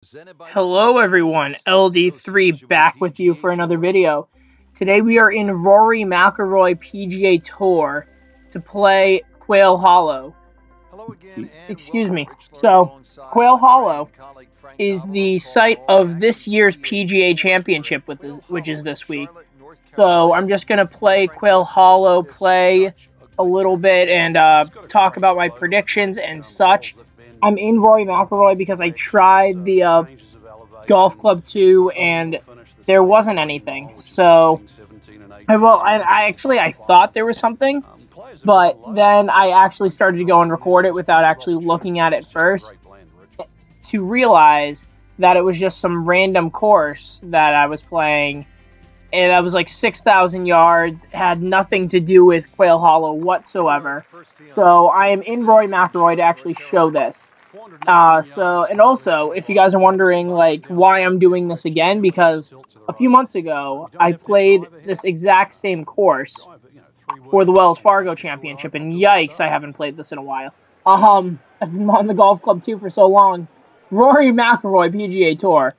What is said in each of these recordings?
Hello everyone, LD3 back with you for another video. Today we are in Rory Mcilroy PGA Tour to play Quail Hollow. Excuse me. So, Quail Hollow is the site of this year's PGA Championship, which is this week. So I'm just going to play Quail Hollow, play a little bit, and talk about my predictions and such. I'm in Rory Mcilroy because I tried the Golf Club 2 and there wasn't anything. So, I thought there was something, but then I actually started to go and record it without actually looking at it first to realize that it was just some random course that I was playing. And that was like 6,000 yards, had nothing to do with Quail Hollow whatsoever. So I am in Rory Mcilroy to actually show this. And also, if you guys are wondering, like, why I'm doing this again, because a few months ago, I played this exact same course for the Wells Fargo Championship, and yikes, I haven't played this in a while. I've been on the Golf Club 2 for so long. Rory Mcilroy PGA Tour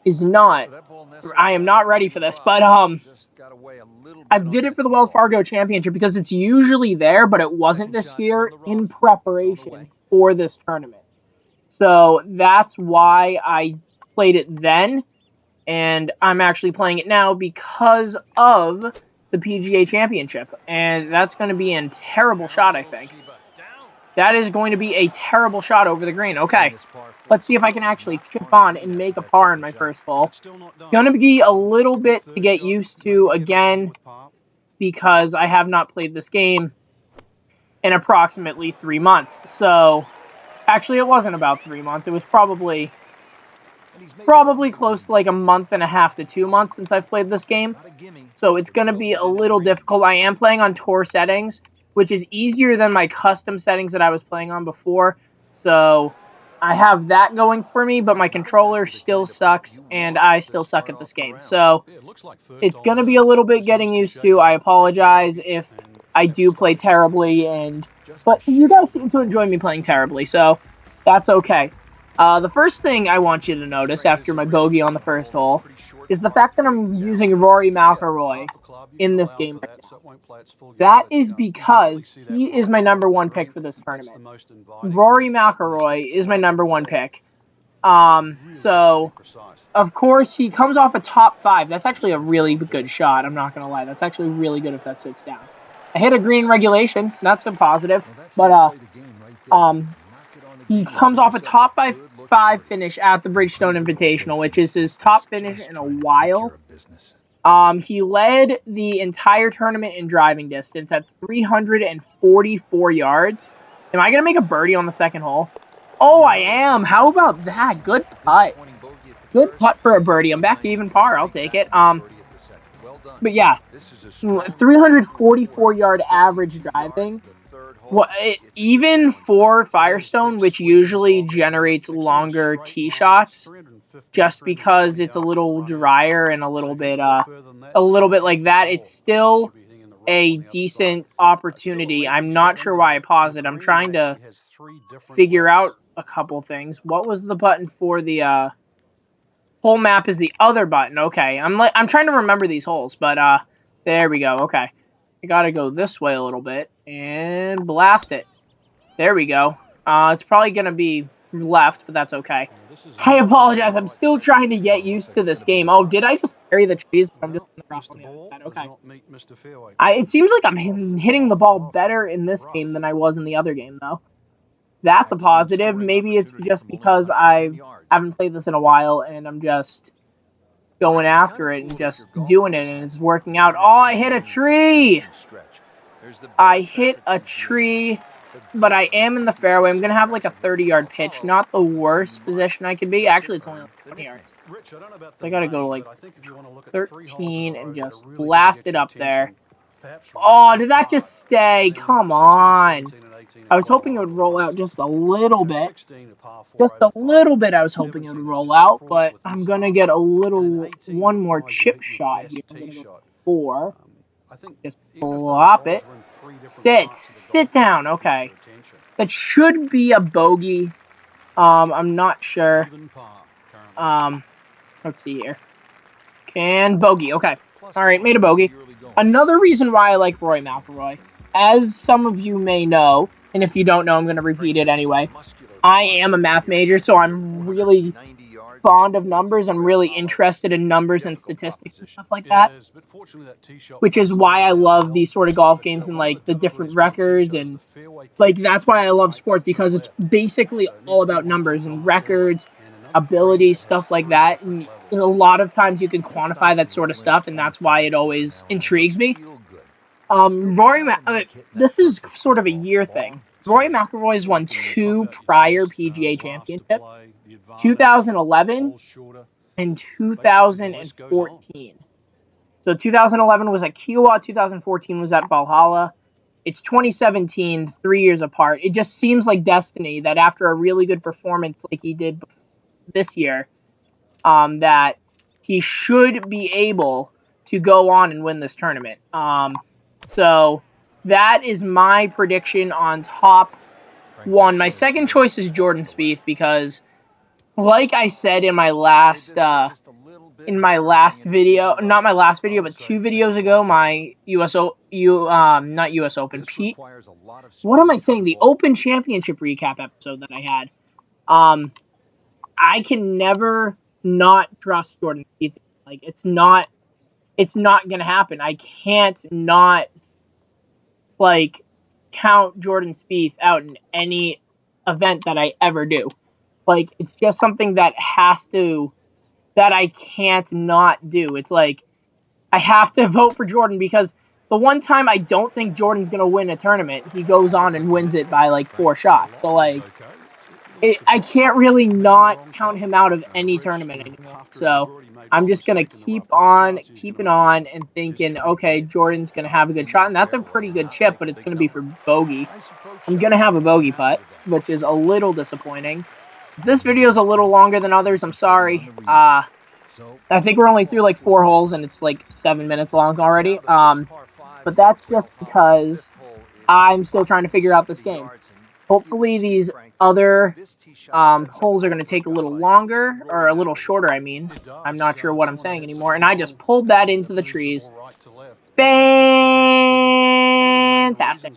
is not... I am not ready for this, but I did it for the Wells Fargo Championship because it's usually there, but it wasn't this year in preparation for this tournament. So that's why I played it then, and I'm actually playing it now because of the PGA Championship, and that's going to be a terrible shot, I think. That is going to be a terrible shot over the green. Okay, let's see if I can actually chip on and make a par in my first hole. Going to be a little bit to get used to again because I have not played this game in approximately 3 months. So, actually it wasn't about 3 months. It was probably close to like a month and a half to 2 months since I've played this game. So it's going to be a little difficult. I am playing on tour settings, which is easier than my custom settings that I was playing on before. So I have that going for me, but my controller still sucks, and I still suck at this game. So it's going to be a little bit getting used to. I apologize if I do play terribly, but you guys seem to enjoy me playing terribly, so that's okay. The first thing I want you to notice after my bogey on the first hole is the fact that I'm using Rory Mcilroy in this game right now. That is because he is my number one pick for this tournament. Rory Mcilroy is my number one pick. So, of course, he comes off a top 5. That's actually a really good shot, I'm not going to lie. That's actually really good if that sits down. I hit a green regulation. That's a positive. But, he comes off a top 5 finish at the Bridgestone Invitational, which is his top finish in a while. He led the entire tournament in driving distance at 344 yards. Am I going to make a birdie on the second hole? Oh, I am. How about that? Good putt. Good putt for a birdie. I'm back to even par. I'll take it. But yeah, 344 yard average driving. Well, even for Firestone, which usually generates longer tee shots, just because it's a little drier and a little bit like that, it's still a decent opportunity. I'm not sure why I paused it. I'm trying to figure out a couple things. What was the button for the hole map? Is the other button. Okay, I'm trying to remember these holes, but there we go. Okay. I gotta go this way a little bit and blast it. There we go. It's probably gonna be left, but that's okay. I apologize. I'm still trying to get used to this game. Oh, did I just bury the trees? I'm just on the rough on the other side. Okay. It seems like I'm hitting the ball better in this game than I was in the other game, though. That's a positive. Maybe it's just because I haven't played this in a while and I'm just going after it and just doing it, and it's working out. Oh, I hit a tree! I hit a tree, but I am in the fairway. I'm going to have like a 30-yard pitch. Not the worst position I could be. Actually, it's only like 20 yards. So I got to go to like 13 and just blast it up there. Oh, did that just stay? Come on. I was hoping it would roll out just a little bit. Just a little bit I was hoping it would roll out, but I'm going to get one more chip shot here. I'm going to go 4. Just flop it. Sit down. Okay. That should be a bogey. I'm not sure. Let's see here. Can bogey. Okay. All right, made a bogey. Another reason why I like Rory Mcilroy, as some of you may know, and if you don't know, I'm going to repeat it anyway. I am a math major, so I'm really fond of numbers. I'm really interested in numbers and statistics and stuff like that, which is why I love these sort of golf games and like the different records, and like that's why I love sports, because it's basically all about numbers and records, abilities, stuff like that. And a lot of times you can quantify that sort of stuff, and that's why it always intrigues me. This is sort of a year thing. Rory McIlroy has won 2 prior PGA Championships, 2011 and 2014. So 2011 was at Kiowa, 2014 was at Valhalla. It's 2017, 3 years apart. It just seems like destiny that after a really good performance like he did this year, that he should be able to go on and win this tournament. So that is my prediction on top 1. My second choice is Jordan Spieth, because like I said in my last video, not my last video, but 2 videos ago, my not US Open, what am I saying? The Open Championship recap episode that I had. I can never not trust Jordan Spieth. Like, it's not gonna happen. I can't not like count Jordan Spieth out in any event that I ever do. Like, it's just something that I can't not do. It's like I have to vote for Jordan, because the one time I don't think Jordan's gonna win a tournament, he goes on and wins it by like 4 shots. So like, I can't really not count him out of any tournament anymore. So I'm just going to keep on keeping on and thinking, okay, Jordan's going to have a good shot. And that's a pretty good chip, but it's going to be for bogey. I'm going to have a bogey putt, which is a little disappointing. This video is a little longer than others. I'm sorry. I think we're only through like 4 holes, and it's like 7 minutes long already. But that's just because I'm still trying to figure out this game. Hopefully these other holes are going to take a little longer, or a little shorter, I mean. I'm not sure what I'm saying anymore. And I just pulled that into the trees. Fantastic.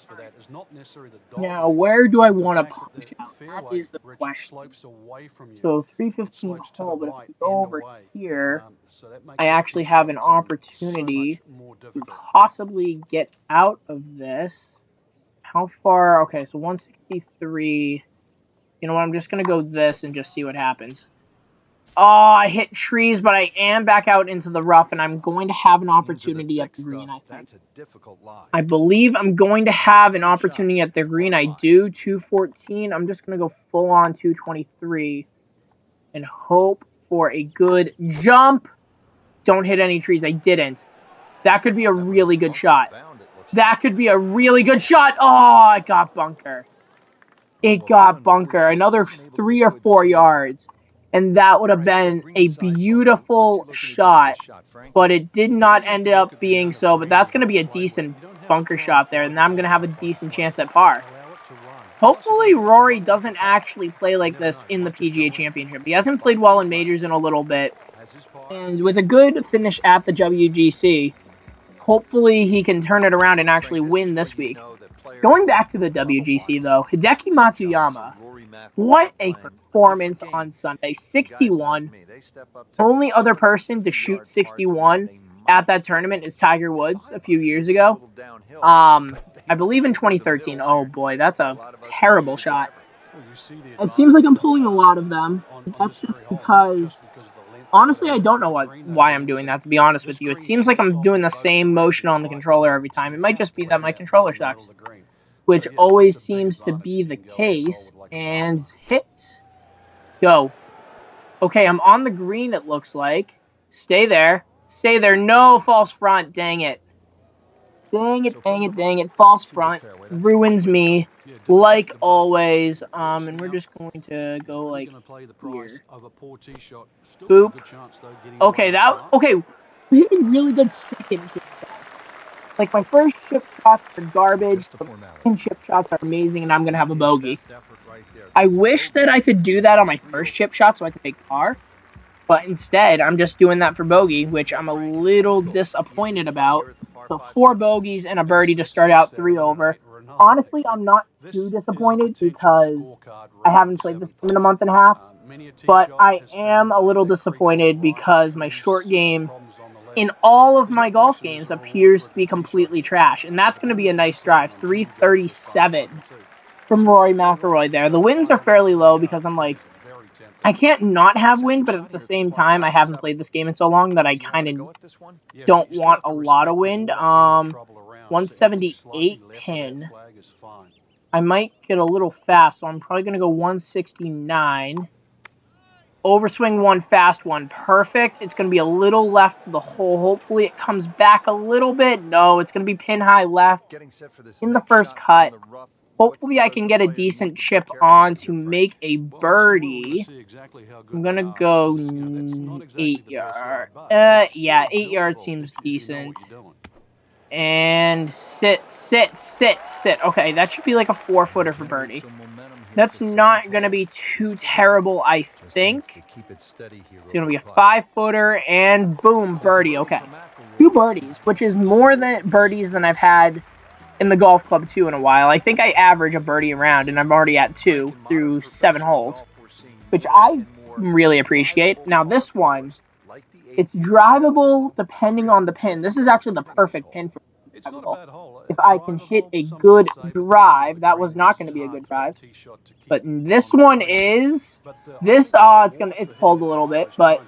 Now, where do I want to punch out? That is the question. So 315 hole, but if we go over here, I actually have an opportunity to possibly get out of this. How far? Okay, so 163. You know what? I'm just going to go this and just see what happens. Oh, I hit trees, but I am back out into the rough, and I'm going to have an opportunity at the green, I think. I believe I'm going to have an opportunity at the green. I do. 214. I'm just going to go full on 223 and hope for a good jump. Don't hit any trees. I didn't. That could be a really good shot. That could be a really good shot. Oh, it got bunker. It got bunker. Another 3 or 4 yards. And that would have been a beautiful shot. But it did not end up being so. But that's going to be a decent bunker shot there. And I'm going to have a decent chance at par. Hopefully Rory doesn't actually play like this in the PGA Championship. He hasn't played well in majors in a little bit. And with a good finish at the WGC, hopefully he can turn it around and actually win this week. Going back to the WGC, though, Hideki Matsuyama, what a performance on Sunday. 61. Only other person to shoot 61 at that tournament is Tiger Woods a few years ago. I believe in 2013. Oh, boy, that's a terrible shot. It seems like I'm pulling a lot of them. That's just because... Honestly, I don't know why I'm doing that, to be honest with you. It seems like I'm doing the same motion on the controller every time. It might just be that my controller sucks, which always seems to be the case. And hit. Go. Okay, I'm on the green, it looks like. Stay there. Stay there. No, false front. Dang it. Dang it, dang it, dang it. False front ruins me, like always. And we're just going to go like here. Boop. Okay, we hit a really good second chip shots. Like, my first chip shots are garbage, but my second chip shots are amazing, and I'm going to have a bogey. I wish that I could do that on my first chip shot so I could make par. But instead, I'm just doing that for bogey, which I'm a little disappointed about. So 4 bogeys and a birdie to start out 3 over. Honestly, I'm not too disappointed because I haven't played this game in a month and a half. But I am a little disappointed because my short game in all of my golf games appears to be completely trash. And that's going to be a nice drive. 337 from Rory Mcilroy there. The winds are fairly low because I'm like, I can't not have wind, but at the same time, I haven't played this game in so long that I kind of don't want a lot of wind. 178 pin. I might get a little fast, so I'm probably going to go 169. Overswing one, fast one. Perfect. It's going to be a little left to the hole. Hopefully it comes back a little bit. No, it's going to be pin high left in the first cut. Hopefully I can get a decent chip on to make a birdie. I'm going to go 8 yards. Yeah, 8 yards seems decent. And sit. Okay, that should be like a 4-footer for birdie. That's not going to be too terrible, I think. It's going to be a 5-footer, and boom, birdie. Okay, 2 birdies, which is more than birdies than I've had in the golf club 2 in a while. I think I average a birdie a round, and I'm already at 2 through 7 holes, which I really appreciate. Now this one, it's drivable depending on the pin. This is actually the perfect pin for drivable. If I can hit a good drive, that was not going to be a good drive, but this one is. It's pulled a little bit, but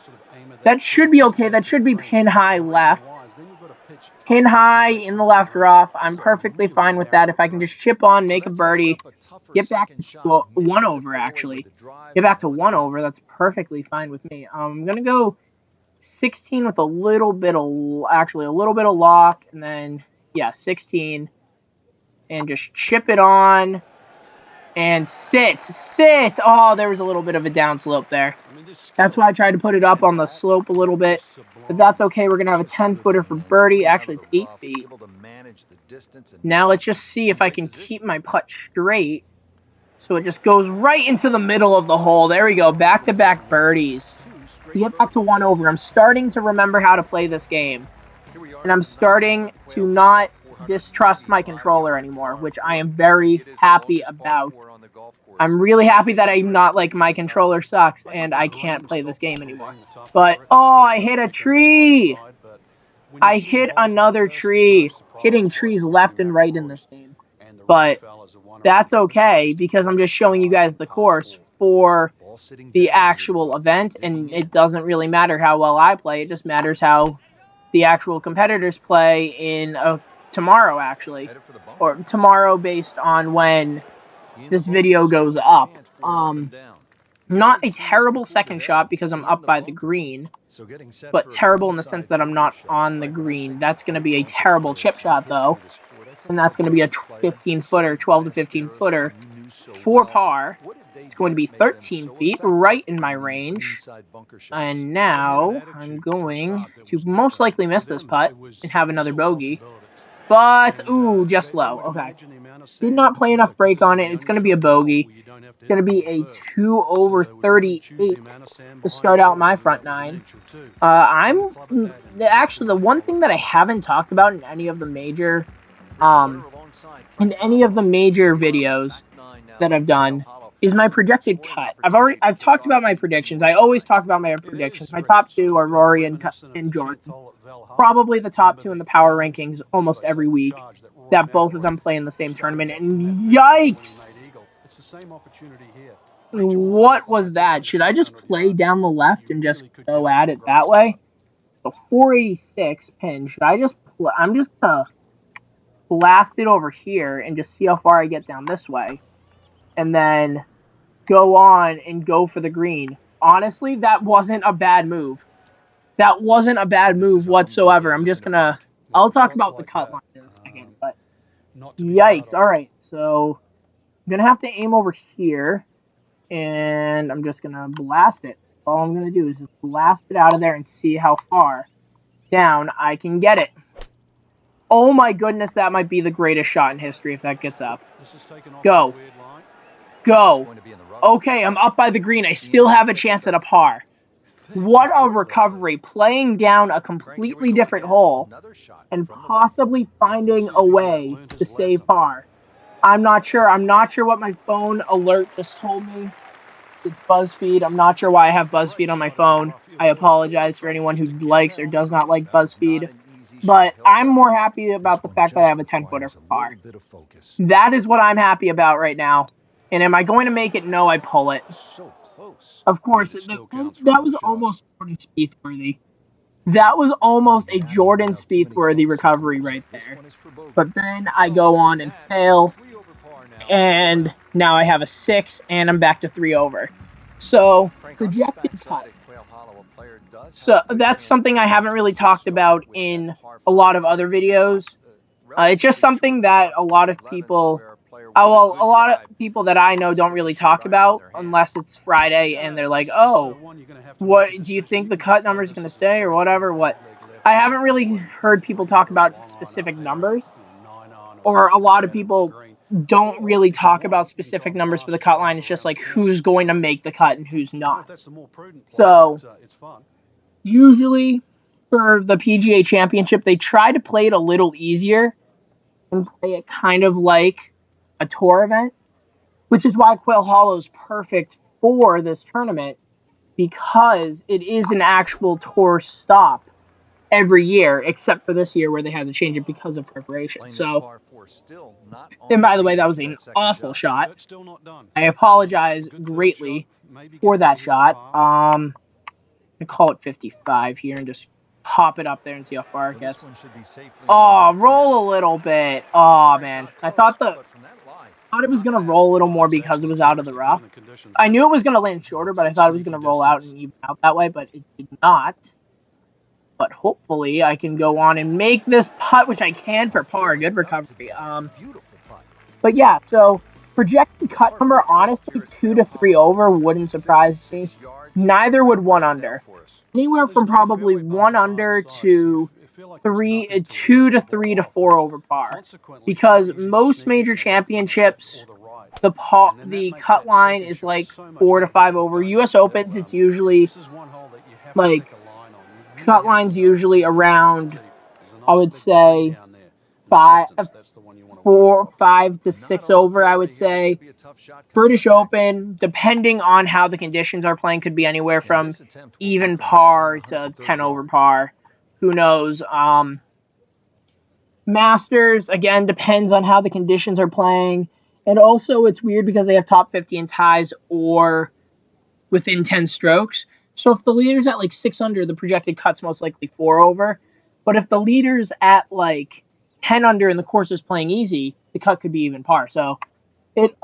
that should be okay. That should be pin high left. Pin high in the left rough. I'm perfectly fine with that. If I can just chip on, make a birdie, get back to 1 over, actually. Get back to 1 over. That's perfectly fine with me. I'm going to go 16 with a little bit of loft, and then, yeah, 16. And just chip it on. And sit. Oh, there was a little bit of a downslope there. That's why I tried to put it up on the slope a little bit. But that's okay. We're going to have a 10-footer for birdie. Actually, it's 8 feet. Now let's just see if I can keep my putt straight. So it just goes right into the middle of the hole. There we go. Back-to-back birdies. To get back to 1 over. I'm starting to remember how to play this game. And I'm starting to not distrust my controller anymore, which I am very happy about. I'm really happy that I'm not like my controller sucks and I can't play this game anymore. But, oh, I hit a tree! I hit another tree. Hitting trees left and right in this game. But that's okay because I'm just showing you guys the course for the actual event, and it doesn't really matter how well I play. It just matters how the actual competitors play in tomorrow, actually, or tomorrow based on when this video goes up. Not a terrible second shot because I'm up by the green, but terrible in the sense that I'm not on the green. That's going to be a terrible chip shot, though, and that's going to be a 15-footer, 12 to 15-footer for par. It's going to be 13 feet, right in my range. And now I'm going to most likely miss this putt and have another bogey. But, ooh, just low. Okay. Did not play enough break on it. It's going to be a bogey. It's going to be a 2 over 38 to start out my front 9. Actually, the one thing that I haven't talked about in any of the major videos that I've done is my projected cut. I've talked about my predictions. I always talk about my predictions. My top 2 are Rory and Jordan. Probably the top 2 in the power rankings almost every week. That both of them play in the same tournament. And yikes! What was that? Should I just play down the left and just go at it that way? The 486 pin. Should I just I'm just gonna blast it over here and just see how far I get down this way. And then go on and go for the green. Honestly, that wasn't a bad move. That wasn't a bad move whatsoever. I'll talk about the cut line in a second, but yikes. All right, so I'm going to have to aim over here, and I'm just going to blast it. All I'm going to do is just blast it out of there and see how far down I can get it. Oh my goodness, that might be the greatest shot in history if that gets up. Go. Go. Okay, I'm up by the green. I still have a chance at a par. What a recovery, playing down a completely different hole and possibly finding a way to save par. I'm not sure what my phone alert just told me. It's BuzzFeed. I'm not sure why I have BuzzFeed on my phone. I apologize for anyone who likes or does not like BuzzFeed. But I'm more happy about the fact that I have a 10-footer for par. That is what I'm happy about right now. And am I going to make it? No, I pull it. Of course, that was almost Jordan Spieth-worthy. That was almost a Jordan Spieth-worthy recovery right there. But then I go on and fail. And now I have a 6, and I'm back to 3 over. So, projected cut. So, that's something I haven't really talked about in a lot of other videos. It's just something that a lot of people that I know don't really talk about unless it's Friday and they're like, oh, what do you think the cut number is going to stay or whatever? What? I haven't really heard people talk about specific numbers, or a lot of people don't really talk about specific numbers for the cut line. It's just like who's going to make the cut and who's not. So, usually for the PGA Championship, they try to play it a little easier and play it kind of like a tour event, which is why Quail Hollow is perfect for this tournament, because it is an actual tour stop every year, except for this year where they had to change it because of preparation. So, and by the way, that was an awful shot. I apologize greatly for that shot. I call it 55 here and just pop it up there and see how far it gets. Oh, roll a little bit. Oh, man. I thought it was going to roll a little more because it was out of the rough. I knew it was going to land shorter, but I thought it was going to roll out and even out that way, but it did not. But hopefully I can go on and make this putt, which I can for par. Good recovery. But yeah, so projected cut number, honestly, 2 to 3 over wouldn't surprise me. Neither would 1 under. Anywhere from probably 1 under to 2 to 3 to 4 over par. Because most major championships, the cut line is like 4 to 5 over. US Opens, it's usually like cut line's usually around, I would say, 5 to 6 over, I would say. British Open, depending on how the conditions are playing, could be anywhere from even par to 10 over par. Who knows? Masters, again, depends on how the conditions are playing. And also, it's weird because they have top 50 in ties or within 10 strokes. So if the leader's at like 6 under, the projected cut's most likely 4 over. But if the leader's at like 10 under and the course is playing easy, the cut could be even par. So it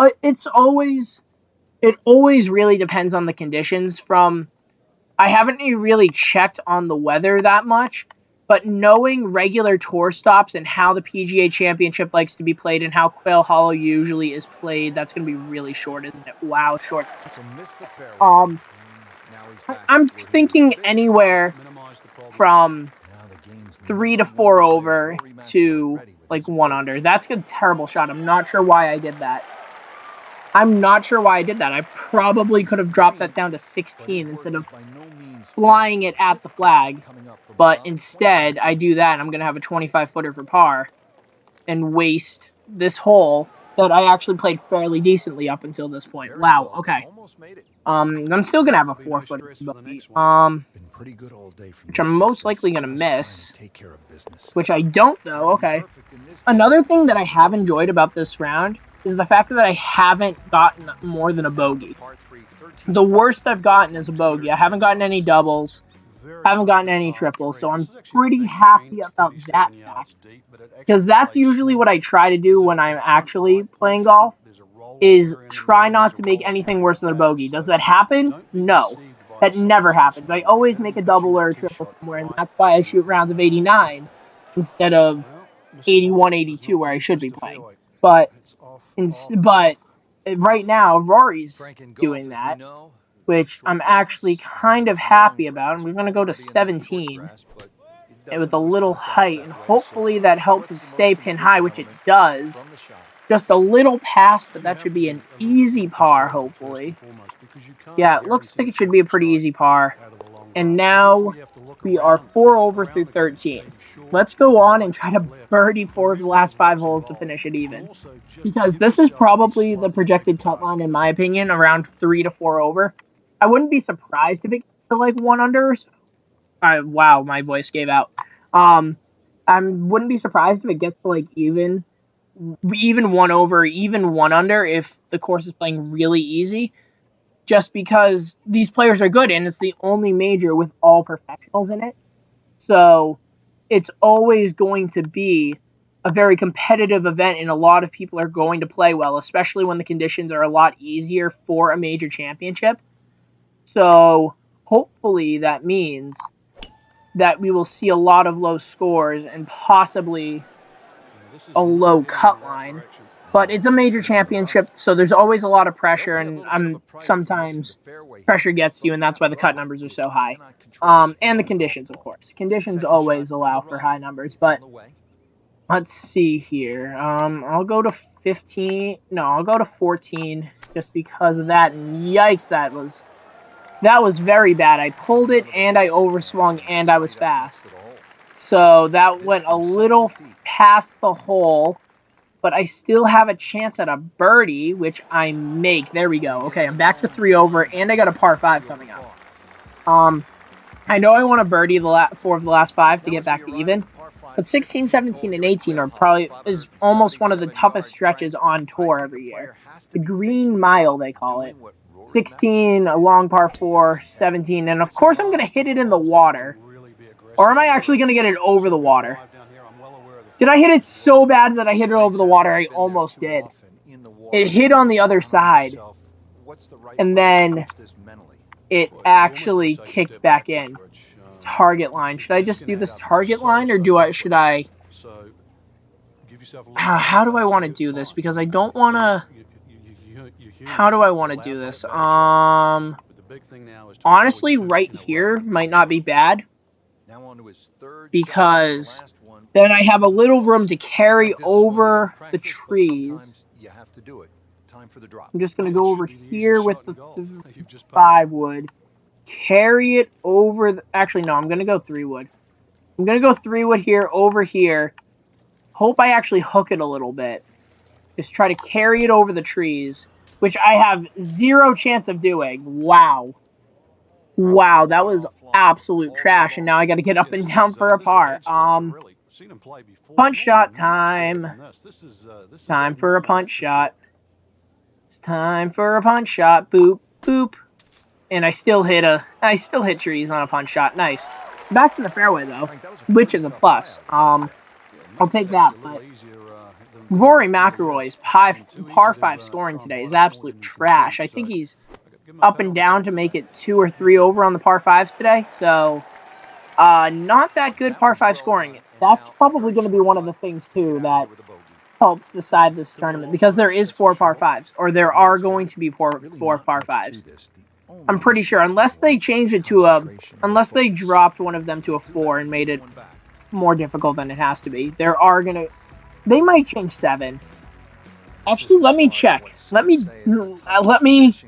always really depends on the conditions. I haven't really checked on the weather that much, but knowing regular tour stops and how the PGA Championship likes to be played and how Quail Hollow usually is played, that's going to be really short, isn't it? Wow, short. I'm thinking anywhere from 3 to 4 over to like 1 under. That's a terrible shot. I'm not sure why I did that. I probably could have dropped that down to 16 instead of flying it at the flag. But instead, I do that, and I'm going to have a 25-footer for par and waste this hole that I actually played fairly decently up until this point. Wow, okay. I'm still going to have a 4-footer bogey, which I'm most likely going to miss, which I don't, though. Okay. Another thing that I have enjoyed about this round is the fact that I haven't gotten more than a bogey. The worst I've gotten is a bogey. I haven't gotten any doubles. Haven't gotten any triples, so I'm pretty happy about that fact. Because that's usually what I try to do when I'm actually playing golf, is try not to make anything worse than a bogey. Does that happen? No. That never happens. I always make a double or a triple somewhere, and that's why I shoot rounds of 89 instead of 81, 82 where I should be playing. But right now, Rory's doing that, which I'm actually kind of happy about. And we're going to go to 17 with a little height, and hopefully that helps it stay pin high, which it does. Just a little past, but that should be an easy par, hopefully. Yeah, it looks like it should be a pretty easy par. And now we are 4 over through 13. Let's go on and try to birdie 4 of the last 5 holes to finish it even. Because this is probably the projected cut line, in my opinion, around 3 to 4 over. I wouldn't be surprised if it gets to like 1 under. Wow, my voice gave out. I wouldn't be surprised if it gets to like even 1 over, even 1 under if the course is playing really easy. Just because these players are good, and it's the only major with all professionals in it. So it's always going to be a very competitive event, and a lot of people are going to play well, especially when the conditions are a lot easier for a major championship. So hopefully that means that we will see a lot of low scores and possibly a low cut line. But it's a major championship, so there's always a lot of pressure, and sometimes pressure gets to you, and that's why the cut numbers are so high. And the conditions, of course. Conditions always allow for high numbers, but let's see here. I'll go to 15. No, I'll go to 14 just because of that. And yikes, that was very bad. I pulled it, and I overswung, and I was fast. So that went a little past the hole. But I still have a chance at a birdie, which I make. There we go. Okay, I'm back to 3 over, and I got a par 5 coming up. I know I want to birdie the 4 of the last 5 to get back to even. But 16, 17, and 18 is almost one of the toughest stretches on tour every year. The Green Mile, they call it. 16, a long par 4, 17, and of course I'm going to hit it in the water. Or am I actually going to get it over the water? Did I hit it so bad that I hit it over the water? I almost did. It hit on the other side. And then it actually kicked back in. Target line. Should I just do this target line, or should I... How do I want to do this? Because I don't want to... How do I want to do this? Honestly, right here might not be bad. Because then I have a little room to carry over the trees. I'm just going to go over here with the 5 wood. Carry it over... Actually, no, I'm going to go 3 wood. I'm going to go 3 wood here, over here. Hope I actually hook it a little bit. Just try to carry it over the trees, which I have 0 chance of doing. Wow. Wow, that was absolute trash, and now I got to get up and down for a par. Punch shot time. Time for a punch shot. It's time for a punch shot. Boop, boop. And I still hit trees on a punch shot. Nice. Back in the fairway, though, which is a plus. I'll take that, but Rory Mcilroy's par 5 scoring today is absolute trash. I think he's up and down to make it 2 or 3 over on the par 5s today, so not that good par 5 scoring. That's probably going to be one of the things, too, that helps decide this tournament, because there is 4 par 5s, or there are going to be 4 par 5s. I'm pretty sure, unless they changed it to unless they dropped one of them to a 4 and made it more difficult than it has to be. They might change 7. Actually, let me check. Let me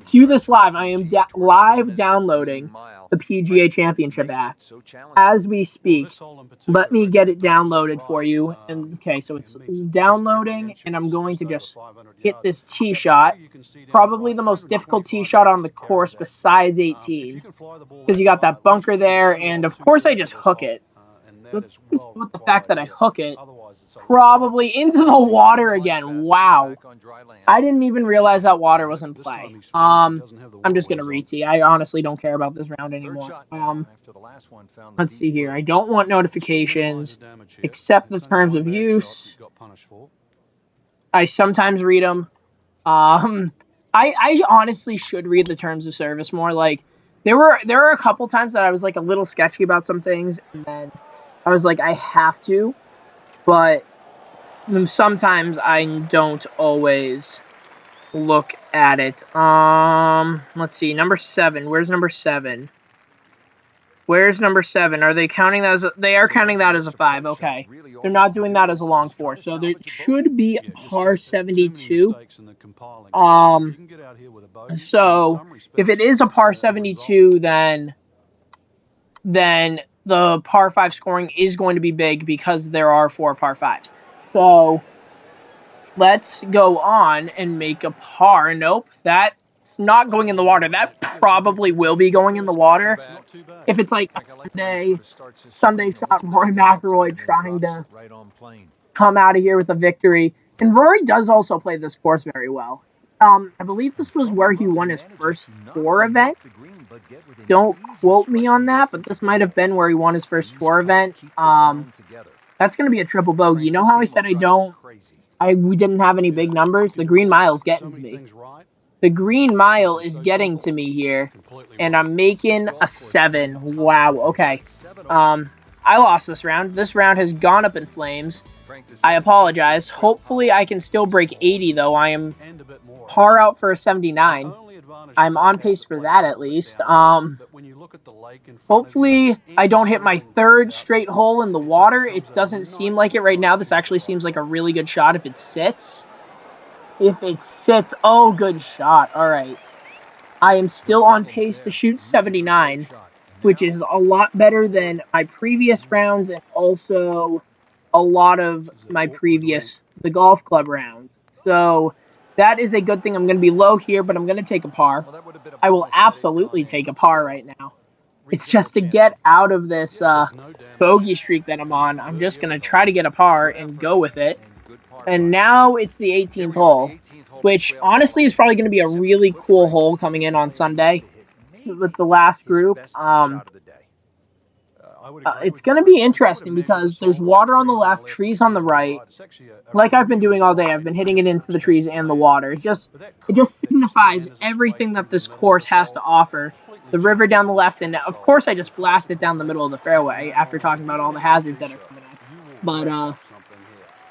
do this live. I am live downloading the PGA Championship app as we speak. Let me get it downloaded for you. And okay, so it's downloading, and I'm going to just hit this tee shot. Probably the most difficult tee shot on the course besides 18, because you got that bunker there, and of course I just hook it. With the fact that I hook it probably into the water again. Wow. I didn't even realize that water was in play. I'm just going to re-tee. I honestly don't care about this round anymore. Let's see here. I don't want notifications. Accept the terms of use. I sometimes read them. I honestly should read the terms of service more. Like, there were a couple times that I was like a little sketchy about some things, and then I was like, I have to. But sometimes I don't always look at it. Let's see. Number 7. Where's number 7? Where's number 7? Are they counting that as they are counting that as a 5. Okay. They're not doing that as a long 4. So there should be a par 72. So if it is a par 72, then then the par 5 scoring is going to be big because there are 4 par 5s. So let's go on and make a par. Nope, that's not going in the water. That probably will be going in the water if it's like a Sunday shot Rory Mcilroy trying to come out of here with a victory. And Rory does also play this course very well. I believe this was where he won his first tour event. Don't quote me on that, but this might have been where he won his first tour event. That's going to be a triple bogey. You know how I said we didn't have any big numbers? The green mile is getting to me. The green mile is getting to me here, and I'm making a 7. Wow, okay. I lost this round. This round has gone up in flames. I apologize. Hopefully I can still break 80, though. I am par out for a 79. I'm on pace for that, at least. Hopefully I don't hit my 3rd straight hole in the water. It doesn't seem like it right now. This actually seems like a really good shot if it sits. If it sits, oh, good shot. All right. I am still on pace to shoot 79, which is a lot better than my previous rounds and also a lot of my the golf club rounds. So that is a good thing. I'm going to be low here, but I'm going to take a par. I will absolutely take a par right now. It's just to get out of this bogey streak that I'm on. I'm just going to try to get a par and go with it. And now it's the 18th hole, which honestly is probably going to be a really cool hole coming in on Sunday with the last group. It's going to be interesting because there's water on the left, trees on the right. Like I've been doing all day, I've been hitting it into the trees and the water. It just signifies everything that this course has to offer. The river down the left, and of course I just blast it down the middle of the fairway after talking about all the hazards that are coming up.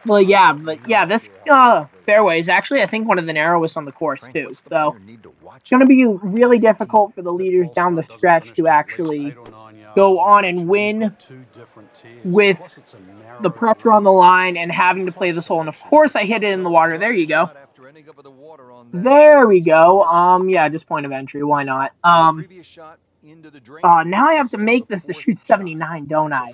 But yeah, this fairway is actually, I think, one of the narrowest on the course, too. So it's going to be really difficult for the leaders down the stretch to actually go on and win with the pressure on the line and having to play this hole. And, of course, I hit it in the water. There you go. There we go. Yeah, just point of entry. Why not? Now I have to make this to shoot 79, don't I?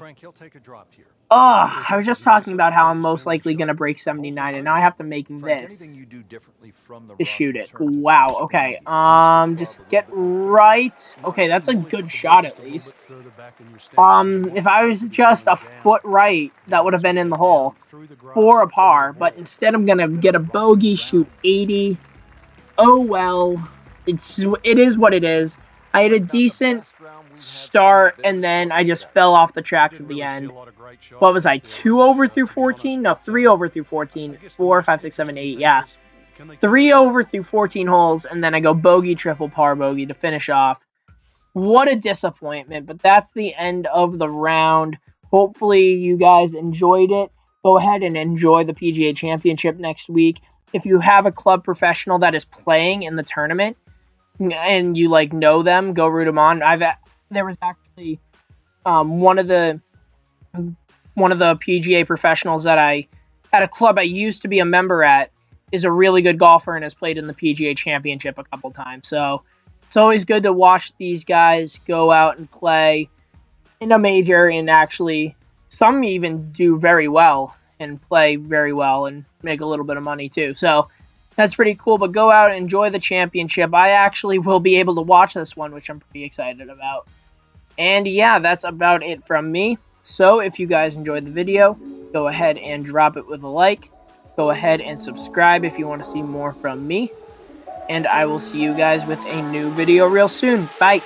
I was just talking about how I'm most likely going to break 79, and now I have to make this to shoot it. Wow, okay. Just get right. Okay, that's a good shot at least. If I was just a foot right, that would have been in the hole for a par, but instead I'm going to get a bogey, shoot 80. Oh, well, it is what it is. I had a decent start, and then I just fell off the tracks at the end. What was I, 2 over through 14? No, 3 over through 14. 4, 5, 6, 7, 8, yeah. 3 over through 14 holes, and then I go bogey, triple, par, bogey to finish off. What a disappointment, but that's the end of the round. Hopefully you guys enjoyed it. Go ahead and enjoy the PGA Championship next week. If you have a club professional that is playing in the tournament, and you know them, go root them on. There was actually one of the PGA professionals that I at a club I used to be a member at is a really good golfer and has played in the PGA Championship a couple times. So it's always good to watch these guys go out and play in a major, and actually some even do very well and play very well and make a little bit of money too. So that's pretty cool, but go out and enjoy the championship. I actually will be able to watch this one, which I'm pretty excited about. And yeah, that's about it from me. So if you guys enjoyed the video, go ahead and drop it with a like. Go ahead and subscribe if you want to see more from me. And I will see you guys with a new video real soon. Bye.